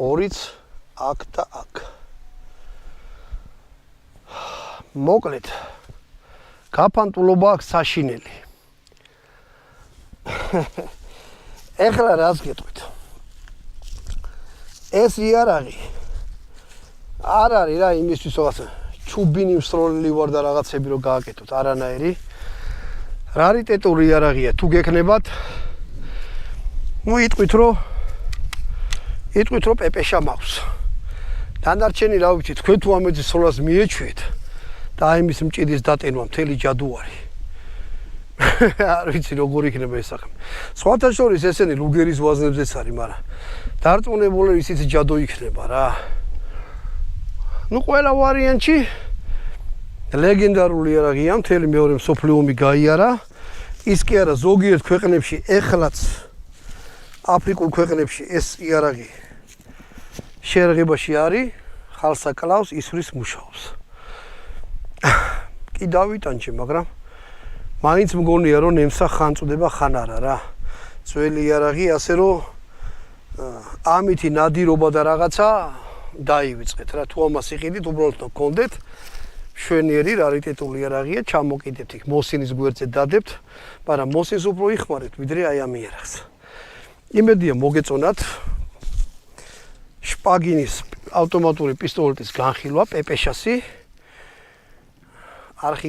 2-იც აქ და აქ. მოკლედ გაფანტულობა აქვს საშინელი. ეხლა რას გეტყვით? ეს იარაღი არ არის რა იმისთვის რაღაცა ჩუბინი მსროლელი ვარ და რაღაცები რო გააკეთოთ არანაირი. რარიტეტული იარაღია თუ გექნებათ. ნუ იტყვით რომ პეპეშა მაქვს. დანარჩენი რა ვიცი თქვენ თუ ამეძის სროლას მიეჩვიეთ და აი მის მჭიდის დატენვა მთელი ჯადუარი. არ ვიცი როგორ იქნება ეს საქმე. სხვათა შორის ესენი ლუგერის ვაზნებზეც არის, მაგრამ დარწმუნებული ისიც ჯადო იქნება რა. ნუ ყველა ვარიანტში ლეგენდარული იარაღია, მთელი მეორე მსოფლიო ომი გაიარა. ის კი არა ზოგიერთ ქვეყნებში ეხლაც აფრიკულ ქვეყნებში ეს იარაღი შეერღებაში არის, ხალხს აკლავს, ისვრის მუშაობს. კი დავიტანჩე, მაგრამ მაინც მგონია რომ ნემსა ხან წდება ხან არა რა. ძველი იარაღი ასე რომ ამითი ნადირობა და რაღაცა დაივიწყეთ რა. თუ ამას იყიდით, უბრალოდ გქონდეთ შვენიერი რარიტეტული იარაღია, ჩამოკიდებთ იქ მოსინის გვერდზე დადებთ, მაგრამ მოსინს უფრო იხმარებთ ვიდრე აი ამ იარაღს. იმედია მოგეწონათ შპაგინის ავტომატური პისტოლეტის განხილვა პეპეშასი. არხი